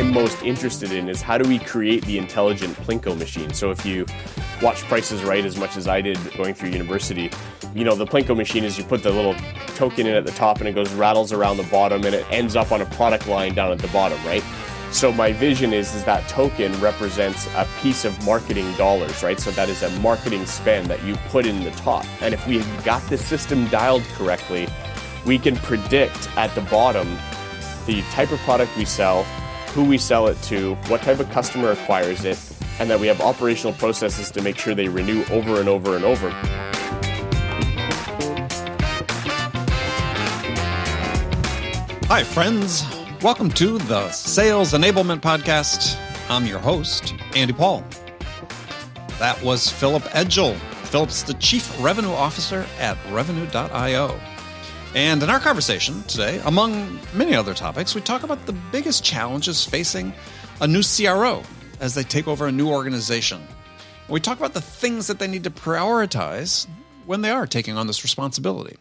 I'm most interested in is how do we create the intelligent Plinko machine? So if you watch Price is Right as much as I did going through university, the Plinko machine is you put the little token in at the top and it goes rattles around the bottom and it ends up on a product line down at the bottom, right? So my vision is that token represents a piece of marketing dollars, right? So that is a marketing spend that you put in the top. And if we got the system dialed correctly, we can predict at the bottom the type of product we sell, who we sell it to, what type of customer acquires it, and that we have operational processes to make sure they renew over and over and over. Hi, friends. Welcome to the Sales Enablement Podcast. I'm your host, Andy Paul. That was Philip Edgell. Philip's the Chief Revenue Officer at Revenue.io. And in our conversation today, among many other topics, we talk about the biggest challenges facing a new CRO as they take over a new organization. We talk about the things that they need to prioritize when they are taking on this responsibility.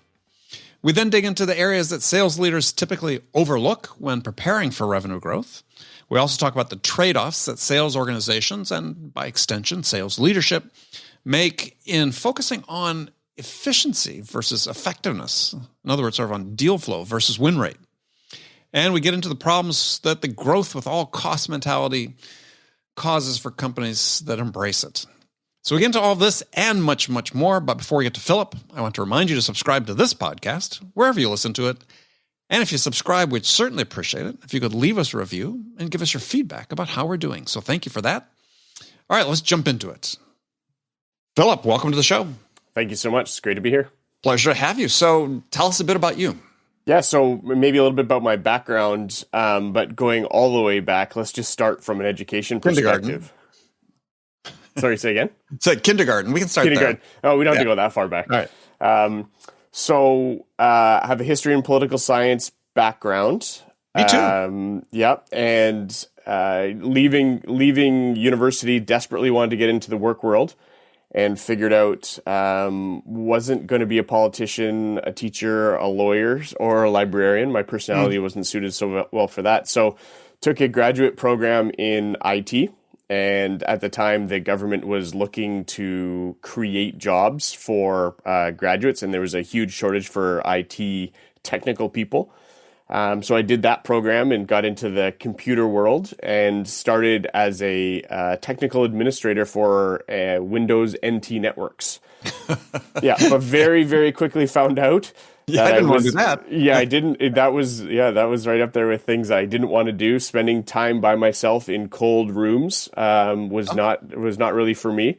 We then dig into the areas that sales leaders typically overlook when preparing for revenue growth. We also talk about the trade-offs that sales organizations, and by extension, sales leadership, make in focusing on efficiency versus effectiveness. In other words, sort of on deal flow versus win rate. And we get into the problems that the growth with all cost mentality causes for companies that embrace it. So we get into all this and much, much more. But before we get to Philip, I want to remind you to subscribe to this podcast, wherever you listen to it. And if you subscribe, we'd certainly appreciate it if you could leave us a review and give us your feedback about how we're doing. So thank you for that. All right, let's jump into it. Philip, welcome to the show. Thank you so much. It's great to be here. Pleasure to have you. So tell us a bit about you. Yeah, so maybe a little bit about my background, but going all the way back, let's just start from an education perspective. Sorry, say again? It's like kindergarten. We can start kindergarten. there. Oh, we don't have to go that far back. All right. I have a history and political science background. Me too. Yep. And leaving university, desperately wanted to get into the work world. And figured out wasn't going to be a politician, a teacher, a lawyer, or a librarian. My personality wasn't suited so well for that. So took a graduate program in IT. And at the time, the government was looking to create jobs for graduates. And there was a huge shortage for IT technical people. So I did that program and got into the computer world and started as a technical administrator for Windows NT networks. Yeah, but very, very quickly found out. Yeah, I didn't want to do that. Yeah, I didn't. That was right up there with things I didn't want to do. Spending time by myself in cold rooms was not really for me.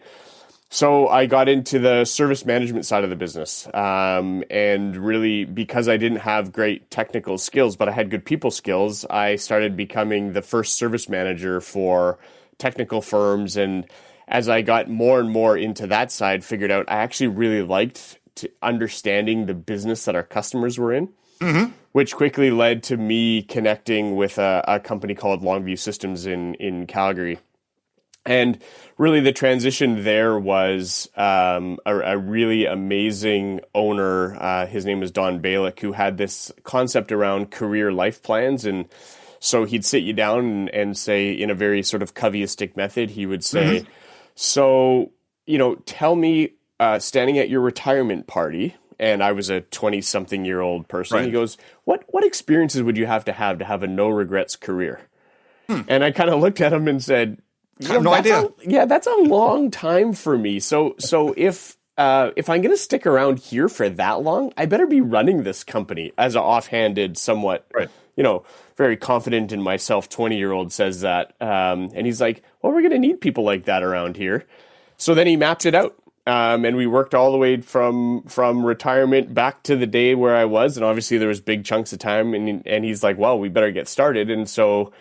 So I got into the service management side of the business, and really because I didn't have great technical skills, but I had good people skills, I started becoming the first service manager for technical firms. And as I got more and more into that side, figured out I actually really liked understanding the business that our customers were in, which quickly led to me connecting with a company called Longview Systems in Calgary. And really the transition there was a really amazing owner. His name is Don Balick, who had this concept around career life plans. And so he'd sit you down and say, in a very sort of Coveyistic method, he would say, so, tell me, standing at your retirement party, and I was a 20-something-year-old person, right. He goes, what experiences would you have to have a no-regrets career? And I kind of looked at him and said, I have no idea. That's a long time for me. So if I'm going to stick around here for that long, I better be running this company as an offhanded, somewhat, very confident in myself 20-year-old says that. And he's like, well, we're going to need people like that around here. So then he mapped it out. And we worked all the way from retirement back to the day where I was. And obviously there was big chunks of time. And he's like, well, we better get started. And so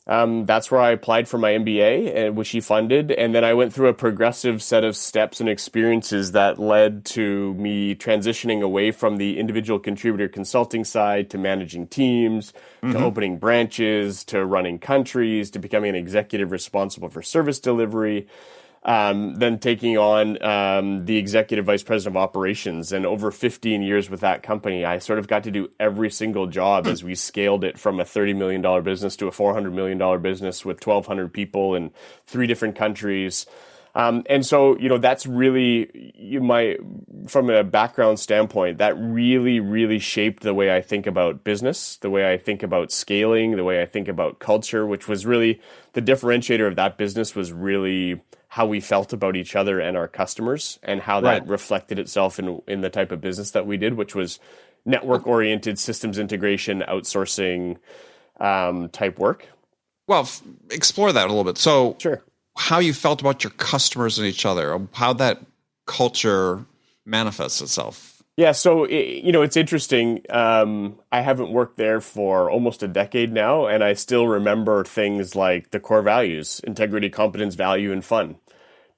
that's where I applied for my MBA, which he funded. And then I went through a progressive set of steps and experiences that led to me transitioning away from the individual contributor consulting side to managing teams, to opening branches, to running countries, to becoming an executive responsible for service delivery. then taking on the executive vice president of operations. And over 15 years with that company, I sort of got to do every single job as we scaled it from a $30 million business to a $400 million business with 1,200 people in 3 different countries. And so, that's really from a background standpoint, that really, really shaped the way I think about business, the way I think about scaling, the way I think about culture, which was really the differentiator of that business was really how we felt about each other and our customers and how that reflected itself in the type of business that we did, which was network-oriented systems integration, outsourcing type work. Well, explore that a little bit. So sure. How you felt about your customers and each other, how that culture manifests itself. Yeah, so it's interesting. I haven't worked there for almost a decade now, and I still remember things like the core values: integrity, competence, value, and fun,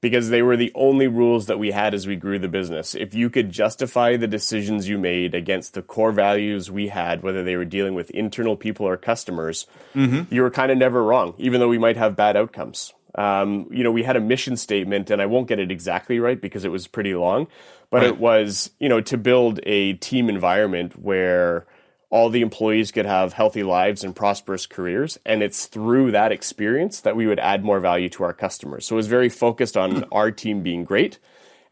because they were the only rules that we had as we grew the business. If you could justify the decisions you made against the core values we had, whether they were dealing with internal people or customers, you were kind of never wrong, even though we might have bad outcomes. We had a mission statement, and I won't get it exactly right because it was pretty long, but it was, to build a team environment where all the employees could have healthy lives and prosperous careers. And it's through that experience that we would add more value to our customers. So it was very focused on our team being great.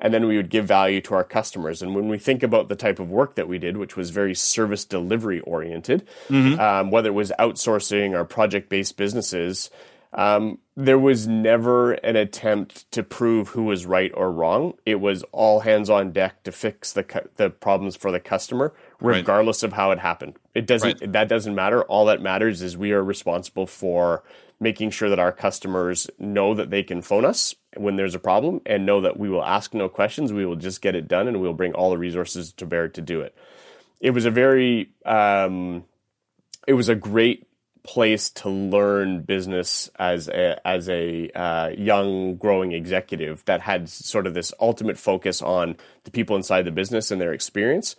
And then we would give value to our customers. And when we think about the type of work that we did, which was very service delivery oriented, whether it was outsourcing or project-based businesses, there was never an attempt to prove who was right or wrong. It was all hands on deck to fix the problems for the customer, regardless of how it happened. That doesn't matter. All that matters is we are responsible for making sure that our customers know that they can phone us when there's a problem and know that we will ask no questions. We will just get it done, and we'll bring all the resources to bear to do it. It was a great place to learn business as a young growing executive that had sort of this ultimate focus on the people inside the business and their experience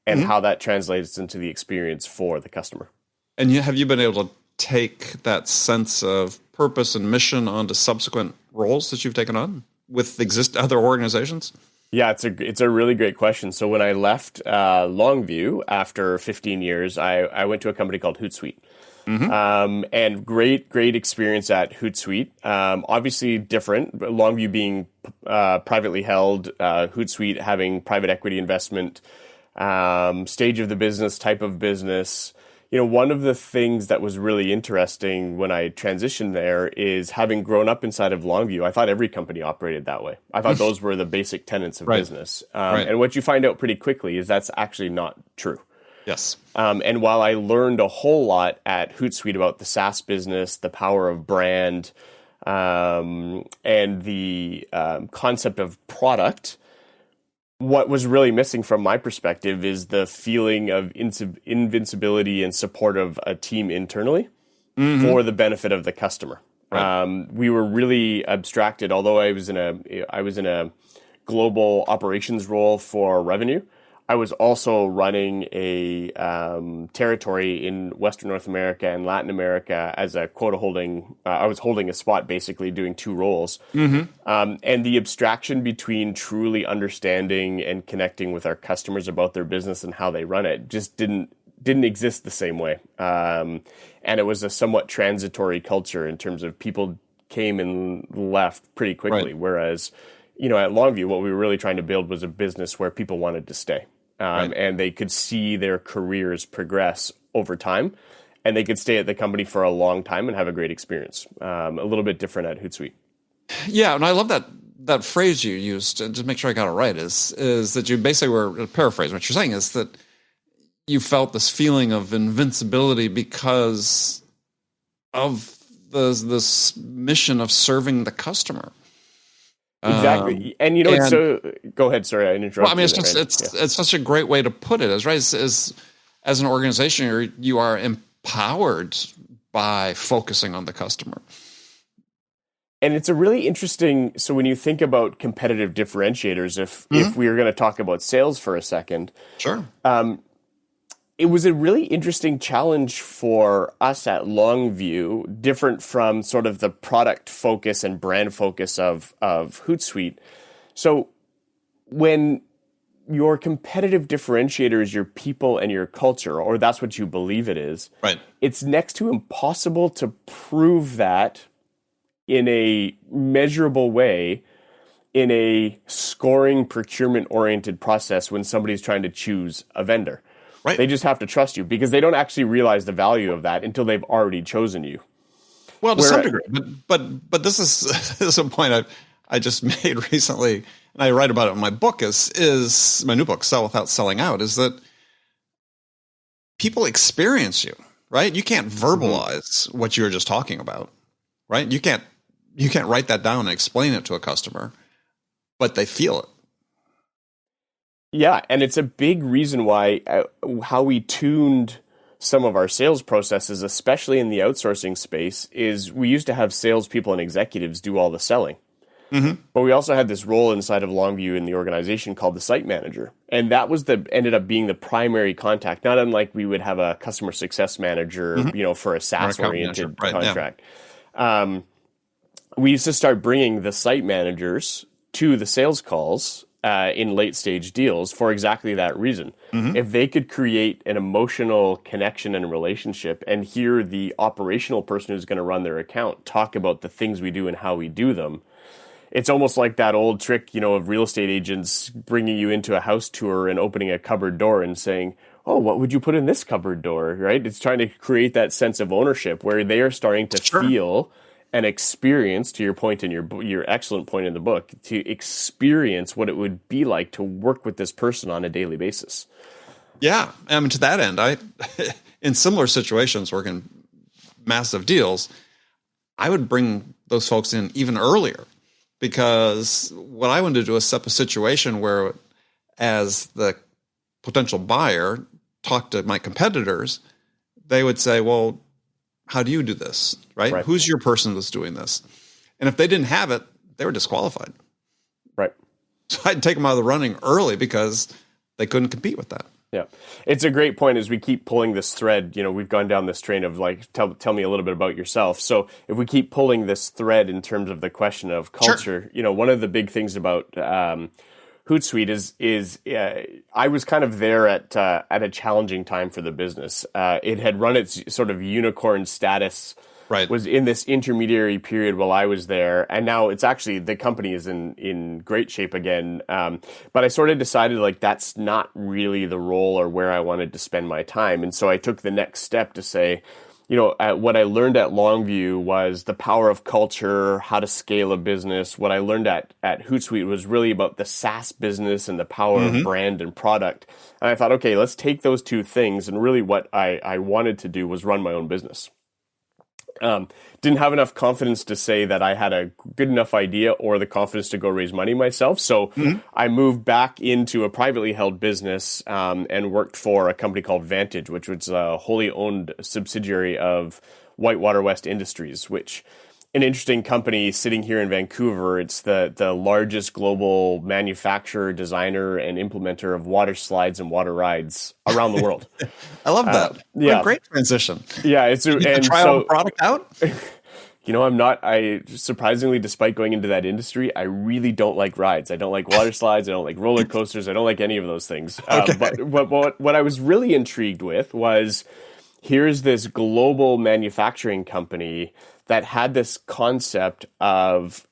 and how that translates into the experience for the customer. And have you been able to take that sense of purpose and mission onto subsequent roles that you've taken on with other organizations? Yeah, it's a really great question. So when I left Longview after 15 years, I went to a company called Hootsuite. And great experience at Hootsuite. Obviously different, but Longview being privately held, Hootsuite having private equity investment, stage of the business, type of business. One of the things that was really interesting when I transitioned there is having grown up inside of Longview, I thought every company operated that way. I thought those were the basic tenets of business. And what you find out pretty quickly is that's actually not true. Yes. And while I learned a whole lot at Hootsuite about the SaaS business, the power of brand, and the concept of product, what was really missing from my perspective is the feeling of invincibility and support of a team internally for the benefit of the customer. We were really abstracted, although I was in a global operations role for revenue. I was also running a territory in Western North America and Latin America as a quota holding. I was holding a spot, basically doing 2 roles. And the abstraction between truly understanding and connecting with our customers about their business and how they run it just didn't exist the same way. And it was a somewhat transitory culture in terms of people came and left pretty quickly. Whereas, at Longview, what we were really trying to build was a business where people wanted to stay. And they could see their careers progress over time, and they could stay at the company for a long time and have a great experience. A little bit different at Hootsuite. Yeah, and I love that phrase you used, and just make sure I got it right, is that you basically were, paraphrase what you're saying, is that you felt this feeling of invincibility because of this mission of serving the customer. Exactly. And go ahead. Sorry, I interrupted. Well, I mean, it's such a great way to put it. As an organization, you are empowered by focusing on the customer. And it's a really interesting. So when you think about competitive differentiators, if we are going to talk about sales for a second, sure. it was a really interesting challenge for us at Longview, different from sort of the product focus and brand focus of Hootsuite. So when your competitive differentiator is your people and your culture, or that's what you believe it is, Right. it's next to impossible to prove that in a measurable way in a scoring procurement-oriented process when somebody's trying to choose a vendor. Right. They just have to trust you because they don't actually realize the value of that until they've already chosen you. Well, to some degree, but this is this is a point I just made recently, and I write about it in my book. Is my new book, Sell Without Selling Out? Is that people experience you, right? You can't verbalize what you were just talking about, right? You can't write that down and explain it to a customer, but they feel it. Yeah, and it's a big reason why how we tuned some of our sales processes, especially in the outsourcing space, is we used to have salespeople and executives do all the selling. Mm-hmm. But we also had this role inside of Longview in the organization called the site manager. And that was ended up being the primary contact, not unlike we would have a customer success manager, for a SaaS-oriented contract. Yeah. We used to start bringing the site managers to the sales calls in late stage deals for exactly that reason. Mm-hmm. If they could create an emotional connection and relationship and hear the operational person who's going to run their account talk about the things we do and how we do them, it's almost like that old trick, of real estate agents bringing you into a house tour and opening a cupboard door and saying, oh, what would you put in this cupboard door, right? It's trying to create that sense of ownership where they are starting to feel and experience, to your point in your excellent point in the book, to experience what it would be like to work with this person on a daily basis. Yeah. I mean, to that end, in similar situations, working massive deals, I would bring those folks in even earlier because what I wanted to do is set up a situation where as the potential buyer talked to my competitors, they would say, well, how do you do this, right? Who's your person that's doing this? And if they didn't have it, they were disqualified. Right. So I'd take them out of the running early because they couldn't compete with that. Yeah. It's a great point as we keep pulling this thread. We've gone down this train of like, tell me a little bit about yourself. So if we keep pulling this thread in terms of the question of culture, one of the big things about Hootsuite is I was kind of there at a challenging time for the business. It had run its sort of unicorn status, was in this intermediary period while I was there, and now it's actually the company is in great shape again. But I sort of decided like that's not really the role or where I wanted to spend my time, and so I took the next step to say, what I learned at Longview was the power of culture, how to scale a business. What I learned at Hootsuite was really about the SaaS business and the power of brand and product. And I thought, okay, let's take those two things. And really what I wanted to do was run my own business. Didn't have enough confidence to say that I had a good enough idea or the confidence to go raise money myself. So I moved back into a privately held business and worked for a company called Vantage, which was a wholly owned subsidiary of Whitewater West Industries, which an interesting company sitting here in Vancouver. It's the largest global manufacturer, designer, and implementer of water slides and water rides around the world. I love that. What a great transition. Yeah, it's you and try all the product out. I surprisingly, despite going into that industry, I really don't like rides. I don't like water slides. I don't like roller coasters. I don't like any of those things. But what I was really intrigued with was here's this global manufacturing company that had this concept of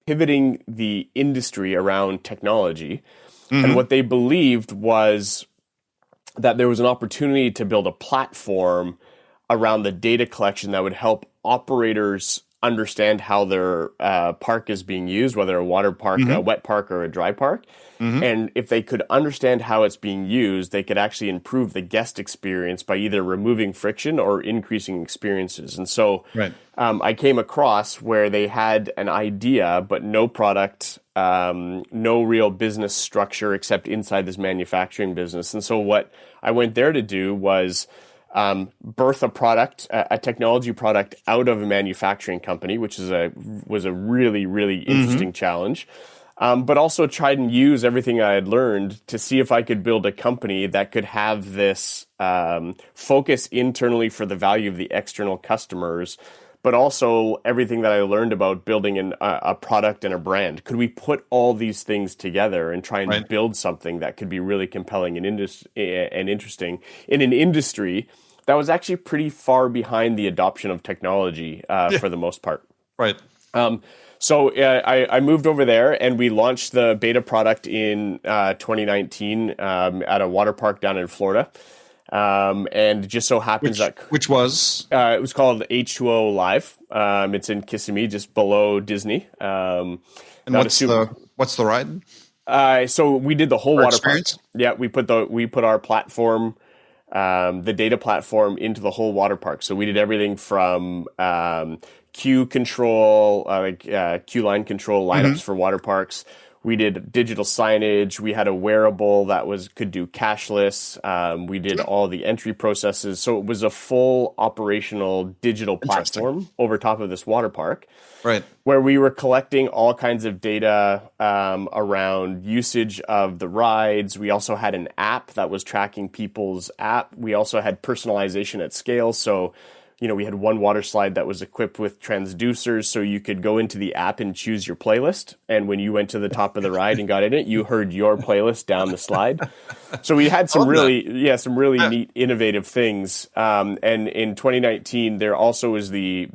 pivoting the industry around technology. And what they believed was that there was an opportunity to build a platform around the data collection that would help operators understand how their park is being used, whether a water park, a wet park, or a dry park. And if they could understand how it's being used, they could actually improve the guest experience by either removing friction or increasing experiences. And so I came across where they had an idea, but no product, no real business structure except inside this manufacturing business. And so what I went there to do was birth a product, a technology product out of a manufacturing company, which was a really, really interesting challenge. but also tried and use everything I had learned to see if I could build a company that could have this focus internally for the value of the external customers, but also everything that I learned about building a product and a brand. Could we put all these things together and try and Right. build something that could be really compelling and interesting in an industry that was actually pretty far behind the adoption of technology Yeah. for the most part? Right. So I moved over there and we launched the beta product in 2019 at a water park down in Florida. And it just so happens Which was it was called H2O Live. It's in Kissimmee, just below Disney. and what's the ride? So we did the whole Or water experience? park. Yeah, we put our platform, the data platform, into the whole water park. So we did everything from queue control, queue line control lineups for water parks. We did digital signage. We had a wearable that could do cashless. We did all the entry processes. So it was a full operational digital platform over top of this water park. Right. Where we were collecting all kinds of data around usage of the rides. We also had an app that was tracking people's app. We also had personalization at scale. So, we had one water slide that was equipped with transducers, so you could go into the app and choose your playlist. And when you went to the top of the ride and got in it, you heard your playlist down the slide. So we had some really neat, innovative things. And in 2019, there also was the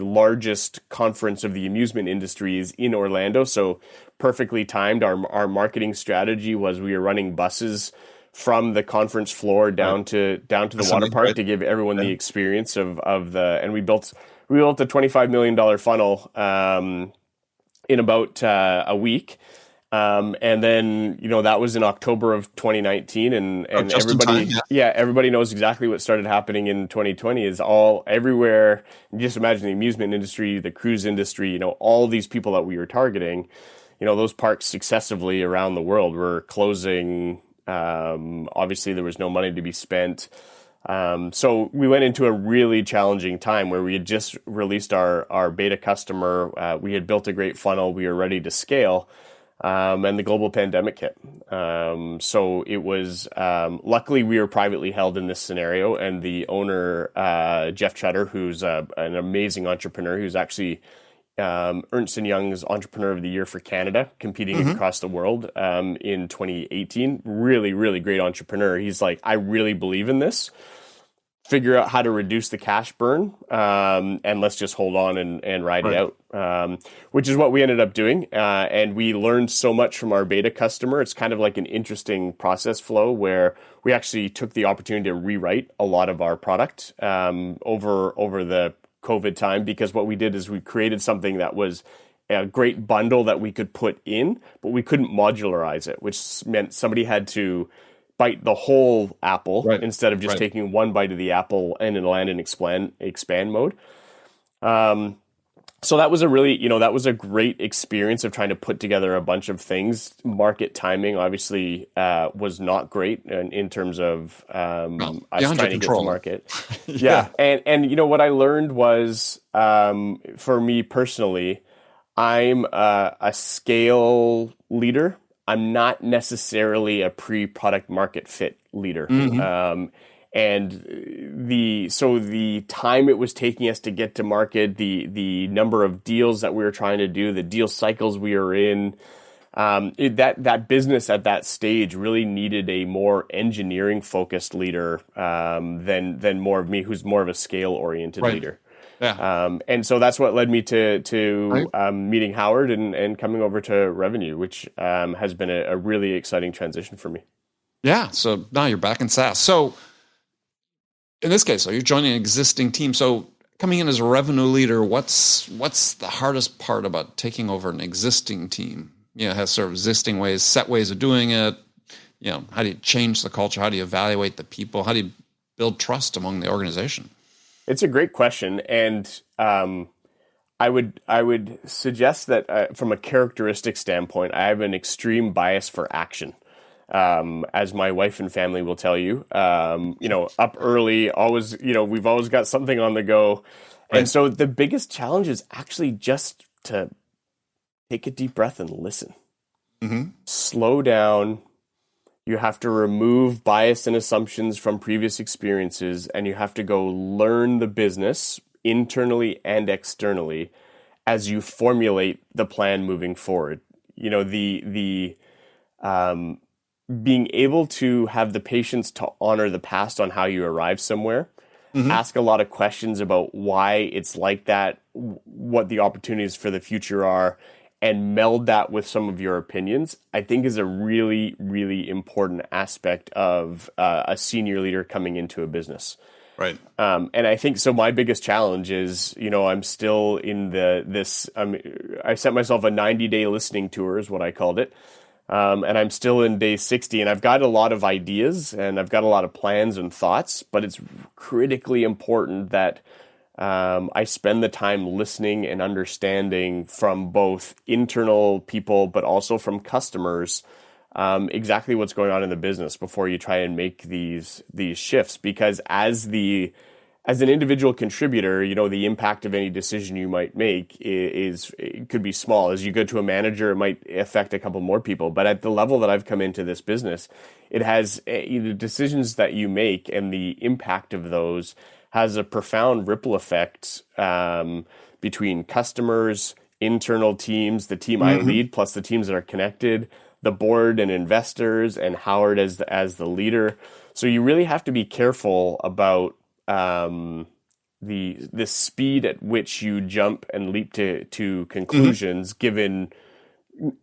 largest conference of the amusement industries in Orlando. So perfectly timed. Our marketing strategy was we were running buses from the conference floor down to the water park to give everyone the experience of the. And we built a $25 million funnel in about a week. And then, that was in October of 2019 and everybody, everybody knows exactly what started happening in 2020 is everywhere. Just imagine the amusement industry, the cruise industry, all these people that we were targeting, those parks successively around the world were closing. Obviously there was no money to be spent. So we went into a really challenging time where we had just released our beta customer. We had built a great funnel. We were ready to scale. And the global pandemic hit. So it was, luckily we were privately held in this scenario, and the owner, Jeff Chutter, who's an amazing entrepreneur, who's actually Ernst & Young's Entrepreneur of the Year for Canada, competing across the world in 2018. Really, really great entrepreneur. He's like, I really believe in this. Figure out how to reduce the cash burn, and let's just hold on and ride it out, which is what we ended up doing. And we learned so much from our beta customer. It's kind of like an interesting process flow where we actually took the opportunity to rewrite a lot of our product over the COVID time, because what we did is we created something that was a great bundle that we could put in, but we couldn't modularize it, which meant somebody had to bite the whole apple instead of just taking one bite of the apple and in land and expand mode. So that was that was a great experience of trying to put together a bunch of things. Market timing obviously was not great in terms of us trying to get to market. Yeah. And what I learned was, for me personally, I'm a scale leader. I'm not necessarily a pre-product market fit leader. And the time it was taking us to get to market, the number of deals that we were trying to do, the deal cycles we were in, that business at that stage really needed a more engineering focused leader than more of me, who's more of a scale oriented leader. Yeah. And so that's what led me to meeting Howard and coming over to revenue, which has been a really exciting transition for me. Yeah. So now you're back in SaaS. So in this case, so you're joining an existing team. So coming in as a revenue leader, what's the hardest part about taking over an existing team? Has sort of existing ways, set ways of doing it. How do you change the culture? How do you evaluate the people? How do you build trust among the organization? It's a great question, and I would suggest that from a characteristic standpoint, I have an extreme bias for action. As my wife and family will tell you, up early, always, we've always got something on the go. And so the biggest challenge is actually just to take a deep breath and listen. Mm-hmm. Slow down. You have to remove bias and assumptions from previous experiences, and you have to go learn the business internally and externally as you formulate the plan moving forward. You know, the being able to have the patience to honor the past on how you arrived somewhere, Mm-hmm. ask a lot of questions about why it's like that, what the opportunities for the future are, and meld that with some of your opinions, I think is a really, really important aspect of a senior leader coming into a business. Right. And I think so. My biggest challenge is, you know, I'm still in I set myself a 90-day listening tour is what I called it. And I'm still in day 60, and I've got a lot of ideas and I've got a lot of plans and thoughts, but it's critically important that I spend the time listening and understanding from both internal people, but also from customers, exactly what's going on in the business before you try and make these shifts. Because as an individual contributor, you know, the impact of any decision you might make it could be small. As you go to a manager, it might affect a couple more people. But at the level that I've come into this business, it has the decisions that you make and the impact of those has a profound ripple effect between customers, internal teams, the team I lead, plus the teams that are connected, the board and investors, and Howard as the leader. So you really have to be careful about the speed at which you jump and leap to conclusions given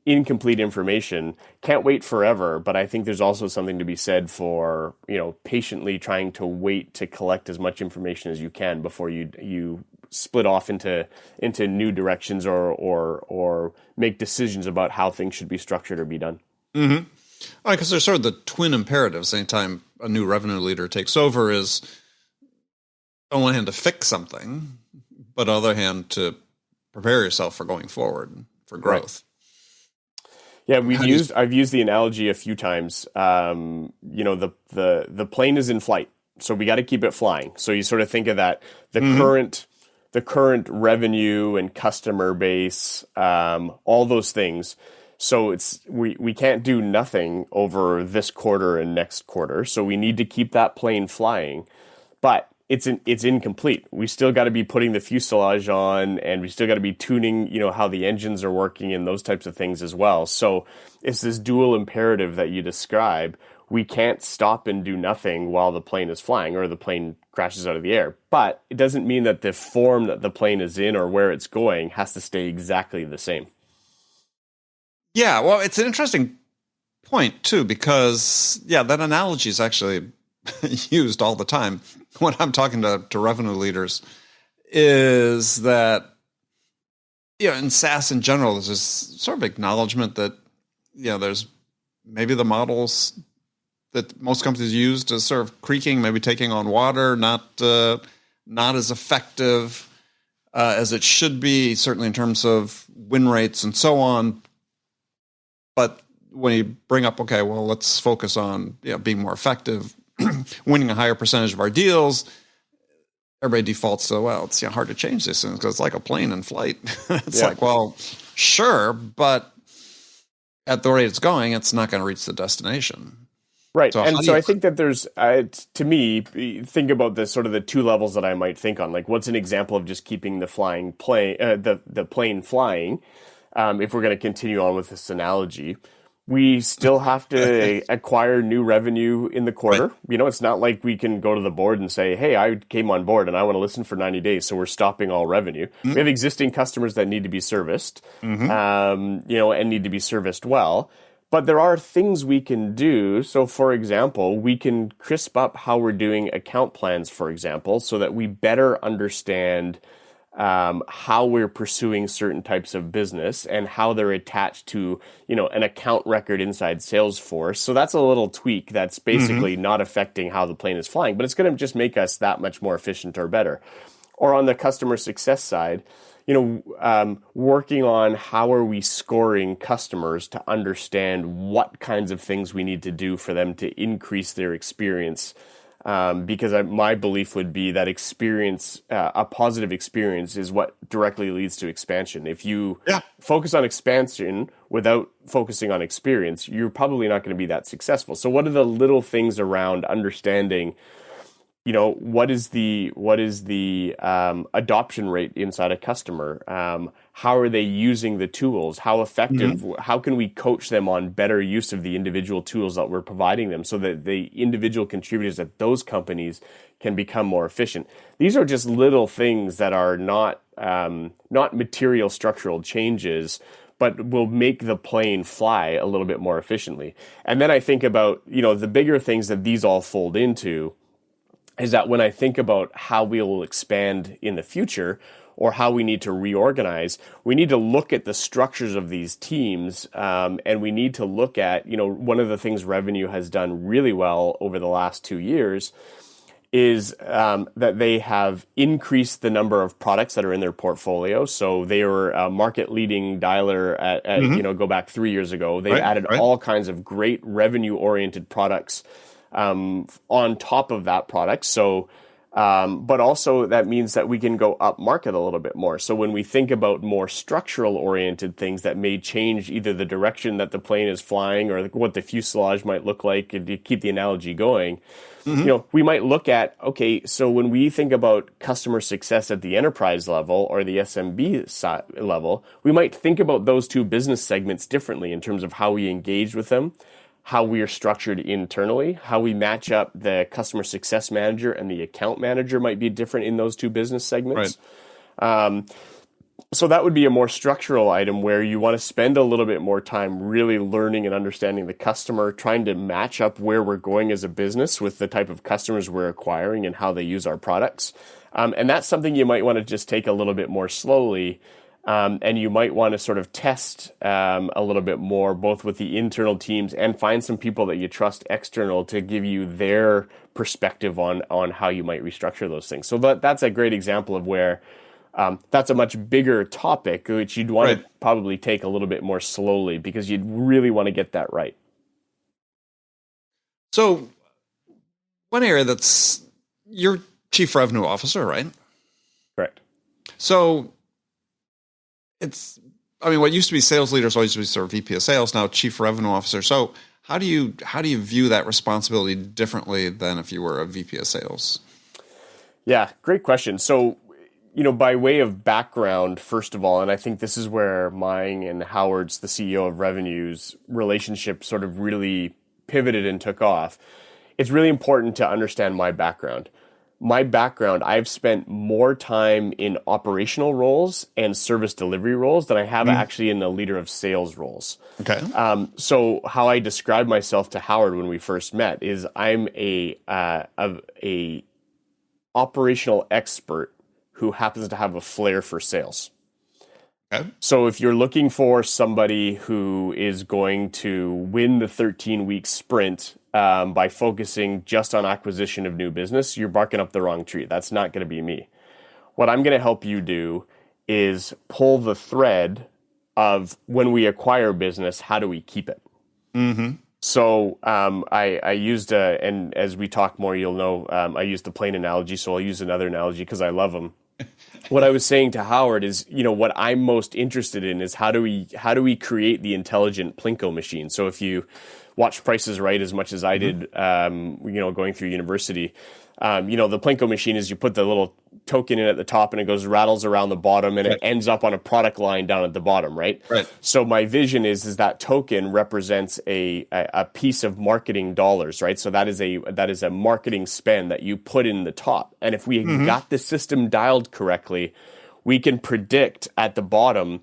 incomplete information. Can't wait forever, but I think there's also something to be said for, you know, patiently trying to wait to collect as much information as you can before you split off into new directions or make decisions about how things should be structured or be done. Mm-hmm. Because there's sort of the twin imperatives anytime a new revenue leader takes over is on one hand to fix something, but on the other hand to prepare yourself for going forward for growth. Right. Yeah, I've used the analogy a few times. You know, the plane is in flight, so we got to keep it flying. So you sort of think of that the current revenue and customer base, all those things. So we can't do nothing over this quarter and next quarter. So we need to keep that plane flying, but it's incomplete. We still got to be putting the fuselage on, and we still got to be tuning, you know, how the engines are working and those types of things as well. So it's this dual imperative that you describe. We can't stop and do nothing while the plane is flying or the plane crashes out of the air. But it doesn't mean that the form that the plane is in or where it's going has to stay exactly the same. Yeah, well, it's an interesting point too, because that analogy is actually used all the time when I'm talking to revenue leaders, is that, you know, in SaaS in general, there's this sort of acknowledgement that, you know, there's maybe the models that most companies use to sort of creaking, maybe taking on water, not as effective as it should be, certainly in terms of win rates and so on. But when you bring up, okay, well, let's focus on, you know, being more effective, winning a higher percentage of our deals, everybody defaults to, well, it's hard to change this because it's like a plane in flight. It's like, well, sure, but at the rate it's going, it's not going to reach the destination. Right. So I think that there's, to me, think about the sort of the two levels that I might think on. Like, what's an example of just keeping the plane flying? If we're going to continue on with this analogy, we still have to acquire new revenue in the quarter. Right. You know, it's not like we can go to the board and say, hey, I came on board and I want to listen for 90 days, so we're stopping all revenue. Mm-hmm. We have existing customers that need to be serviced, you know, and need to be serviced well. But there are things we can do. So, for example, we can crisp up how we're doing account plans, for example, so that we better understand how we're pursuing certain types of business and how they're attached to, you know, an account record inside Salesforce. So that's a little tweak that's basically not affecting how the plane is flying, but it's going to just make us that much more efficient or better. Or on the customer success side, you know, working on how are we scoring customers to understand what kinds of things we need to do for them to increase their experience because my belief would be that experience, a positive experience, is what directly leads to expansion. If you focus on expansion without focusing on experience, you're probably not going to be that successful. So what are the little things around understanding, what is the adoption rate inside a customer? How are they using the tools? How effective? How can we coach them on better use of the individual tools that we're providing them, so that the individual contributors at those companies can become more efficient? These are just little things that are not material structural changes, but will make the plane fly a little bit more efficiently. And then I think about, the bigger things that these all fold into is that when I think about how we will expand in the future, or how we need to reorganize, we need to look at the structures of these teams, and we need to look at, one of the things revenue has done really well over the last 2 years is that they have increased the number of products that are in their portfolio. So they were a market-leading dialer at go back 3 years ago. They've added all kinds of great revenue-oriented products on top of that product. So, but also that means that we can go up market a little bit more. So when we think about more structural oriented things that may change either the direction that the plane is flying or what the fuselage might look like, and to keep the analogy going, we might look at, okay, so when we think about customer success at the enterprise level or the SMB level, we might think about those two business segments differently in terms of how we engage with them, how we are structured internally, how we match up the customer success manager and the account manager might be different in those two business segments. So that would be a more structural item where you want to spend a little bit more time really learning and understanding the customer, trying to match up where we're going as a business with the type of customers we're acquiring and how they use our products. And that's something you might want to just take a little bit more slowly. And you might want to sort of test a little bit more, both with the internal teams and find some people that you trust external to give you their perspective on how you might restructure those things. So that's a great example of where that's a much bigger topic, which you'd want to probably take a little bit more slowly because you'd really want to get that right. So one area you're chief revenue officer, right? Correct. So what used to be sales leaders always used to be sort of VP of sales, now chief revenue officer. So how do you view that responsibility differently than if you were a VP of sales? Yeah, great question. So, by way of background, first of all, and I think this is where mine and Howard's, the CEO of Revenue's, relationship sort of really pivoted and took off. It's really important to understand my background. I've spent more time in operational roles and service delivery roles than I have actually in the leader of sales roles. Okay. So how I described myself to Howard when we first met is I'm a operational expert who happens to have a flair for sales. Okay. So if you're looking for somebody who is going to win the 13-week sprint by focusing just on acquisition of new business, you're barking up the wrong tree. That's not going to be me. What I'm going to help you do is pull the thread of when we acquire business, how do we keep it? So I used, and as we talk more, you'll know, I used the plane analogy, so I'll use another analogy because I love them. What I was saying to Howard is, what I'm most interested in is how do we create the intelligent Plinko machine? So if you watch Price is Right as much as I did, going through university, the Plinko machine is you put the little token in at the top and it rattles around the bottom and it ends up on a product line down at the bottom, right? So my vision is that token represents a piece of marketing dollars, right? So that is a marketing spend that you put in the top. And if we got the system dialed correctly, we can predict at the bottom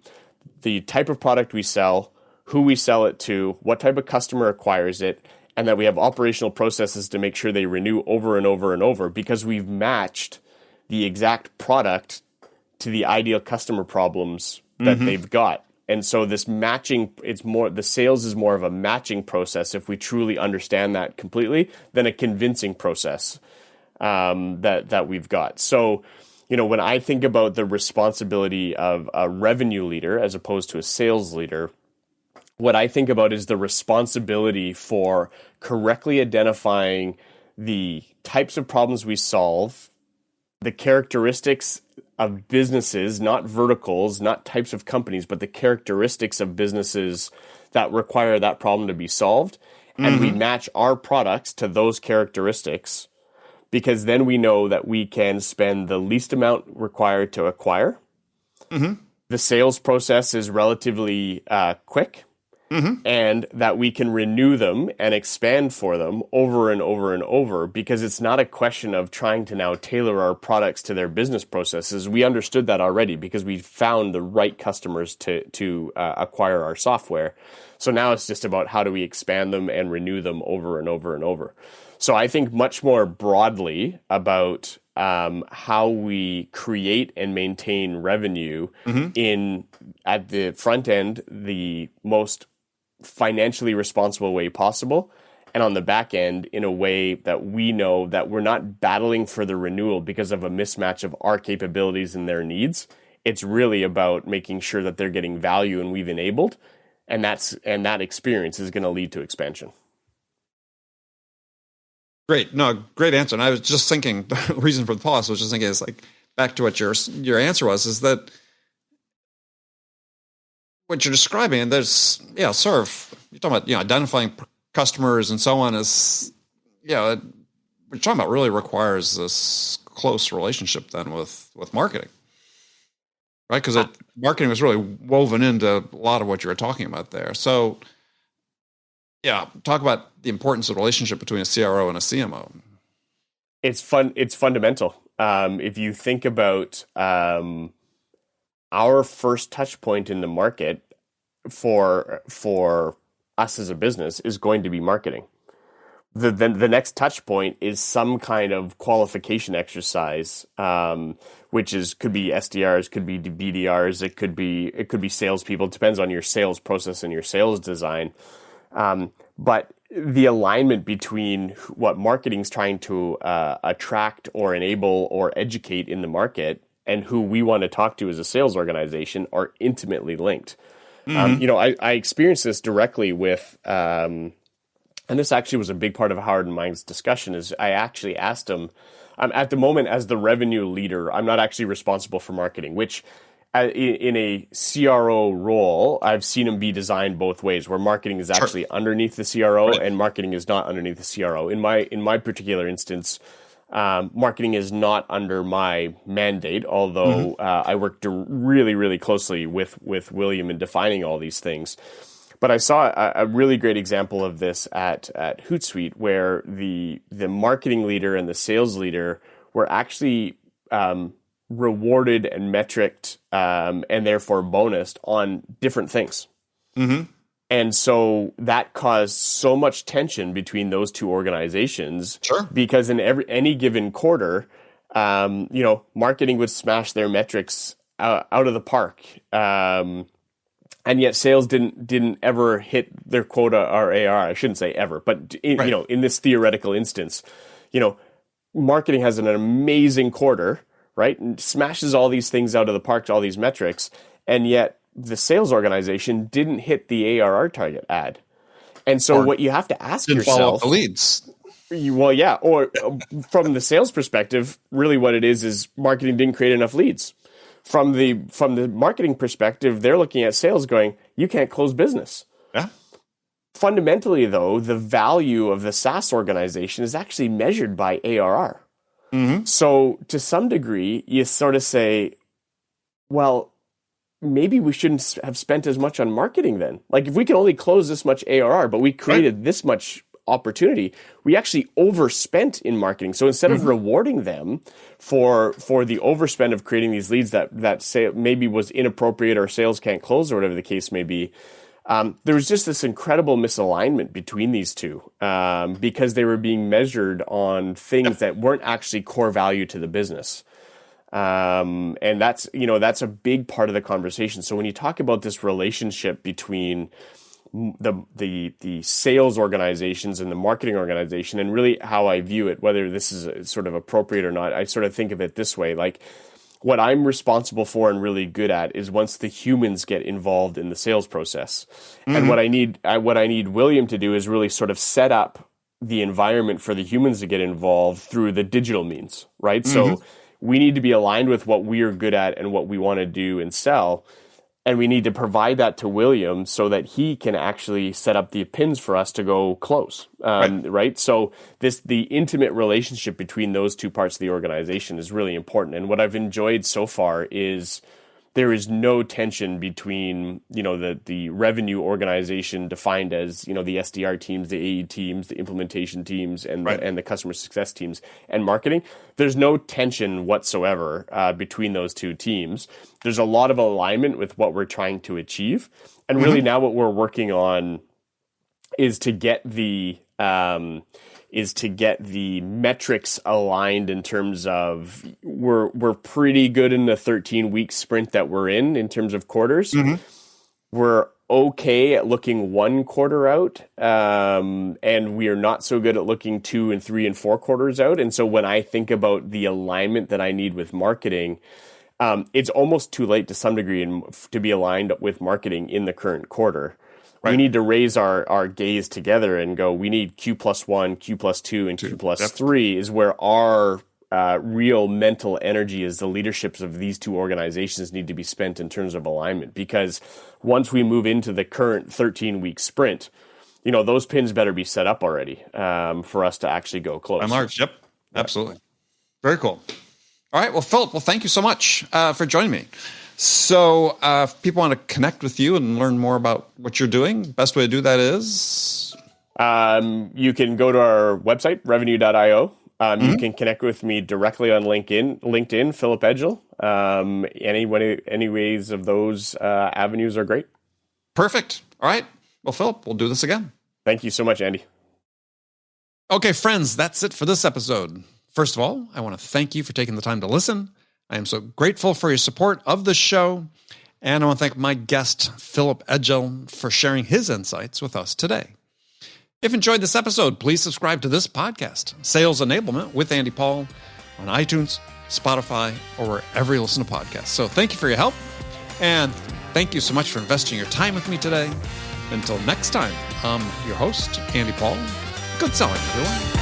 the type of product we sell, who we sell it to, what type of customer acquires it, and that we have operational processes to make sure they renew over and over and over because we've matched the exact product to the ideal customer problems that they've got. And so this matching, the sales is more of a matching process if we truly understand that completely than a convincing process that we've got. So, when I think about the responsibility of a revenue leader as opposed to a sales leader, what I think about is the responsibility for correctly identifying the types of problems we solve, the characteristics of businesses, not verticals, not types of companies, but the characteristics of businesses that require that problem to be solved. And we match our products to those characteristics, because then we know that we can spend the least amount required to acquire. The sales process is relatively quick. And that we can renew them and expand for them over and over and over, because it's not a question of trying to now tailor our products to their business processes. We understood that already because we found the right customers to acquire our software. So now it's just about how do we expand them and renew them over and over and over. So I think much more broadly about how we create and maintain revenue in at the front end, the most financially responsible way possible, and on the back end in a way that we know that we're not battling for the renewal because of a mismatch of our capabilities and their needs. It's really about making sure that they're getting value and we've enabled, and that experience is going to lead to expansion. Great. No, great answer. And I was just thinking, the reason for the pause was just thinking is like back to what your answer was, is that what you're describing, and there's, sort of, you're talking about, identifying customers and so on is, what you're talking about really requires this close relationship then with marketing, right? Because marketing was really woven into a lot of what you were talking about there. So, talk about the importance of the relationship between a CRO and a CMO. It's fundamental. If you think about our first touch point in the market for us as a business is going to be marketing. The next touch point is some kind of qualification exercise, which could be SDRs, could be BDRs, it could be salespeople. It depends on your sales process and your sales design. But the alignment between what marketing's trying to attract or enable or educate in the market and who we want to talk to as a sales organization are intimately linked. I experienced this directly with, and this actually was a big part of Howard and mine's discussion, is I actually asked him, at the moment as the revenue leader, I'm not actually responsible for marketing, which in a CRO role, I've seen them be designed both ways, where marketing is actually underneath the CRO and marketing is not underneath the CRO. In my particular instance, marketing is not under my mandate, although I worked really, really closely with William in defining all these things. But I saw a really great example of this at Hootsuite, where the marketing leader and the sales leader were actually rewarded and metriced and therefore bonused on different things. And so that caused so much tension between those two organizations, because in any given quarter, marketing would smash their metrics out of the park, and yet sales didn't ever hit their quota or AR. I shouldn't say ever, but in this theoretical instance, marketing has an amazing quarter, right, and smashes all these things out of the park, all these metrics, and yet the sales organization didn't hit the ARR target ad. And so what you have to ask yourself, follow up the leads. Or from the sales perspective, really what it is marketing didn't create enough leads. From the marketing perspective, they're looking at sales going, you can't close business. Yeah. Fundamentally, though, the value of the SaaS organization is actually measured by ARR. So to some degree, you sort of say, well, maybe we shouldn't have spent as much on marketing then. Like, if we can only close this much ARR, but we created this much opportunity, we actually overspent in marketing. So instead of rewarding them for the overspend of creating these leads that say maybe was inappropriate or sales can't close or whatever the case may be, there was just this incredible misalignment between these two, because they were being measured on things that weren't actually core value to the business. And that's a big part of the conversation. So when you talk about this relationship between the sales organizations and the marketing organization, and really how I view it, whether this is sort of appropriate or not, I sort of think of it this way: like, what I'm responsible for and really good at is once the humans get involved in the sales process. And what I need William to do is really sort of set up the environment for the humans to get involved through the digital means, right? So we need to be aligned with what we are good at and what we want to do and sell. And we need to provide that to William so that he can actually set up the pins for us to go close, right? So the intimate relationship between those two parts of the organization is really important. And what I've enjoyed so far is there is no tension between, the revenue organization defined as, the SDR teams, the AE teams, the implementation teams, and the customer success teams and marketing. There's no tension whatsoever between those two teams. There's a lot of alignment with what we're trying to achieve. And really now what we're working on is to get the metrics aligned in terms of we're pretty good in the 13-week sprint that we're in terms of quarters. We're okay at looking 1 quarter out, and we are not so good at looking 2 and 3 and 4 quarters out. And so when I think about the alignment that I need with marketing, it's almost too late to some degree to be aligned with marketing in the current quarter. We need to raise our gaze together and go, we need Q+1, Q+2, and Q+3 is where our real mental energy as the leaderships of these two organizations need to be spent in terms of alignment. Because once we move into the current 13-week sprint, those pins better be set up already for us to actually go close. By March, yep. Absolutely. Very cool. All right, well, Philip, you so much for joining me. So if people want to connect with you and learn more about what you're doing, best way to do that is? You can go to our website, revenue.io. You can connect with me directly on LinkedIn, Philip Edgell. Any ways of those avenues are great. Perfect. All right. Well, Philip, we'll do this again. Thank you so much, Andy. Okay, friends, that's it for this episode. First of all, I want to thank you for taking the time to listen. I am so grateful for your support of the show, and I want to thank my guest, Philip Edgell, for sharing his insights with us today. If you enjoyed this episode, please subscribe to this podcast, Sales Enablement with Andy Paul, on iTunes, Spotify, or wherever you listen to podcasts. So thank you for your help, and thank you so much for investing your time with me today. Until next time, I'm your host, Andy Paul. Good selling, everyone.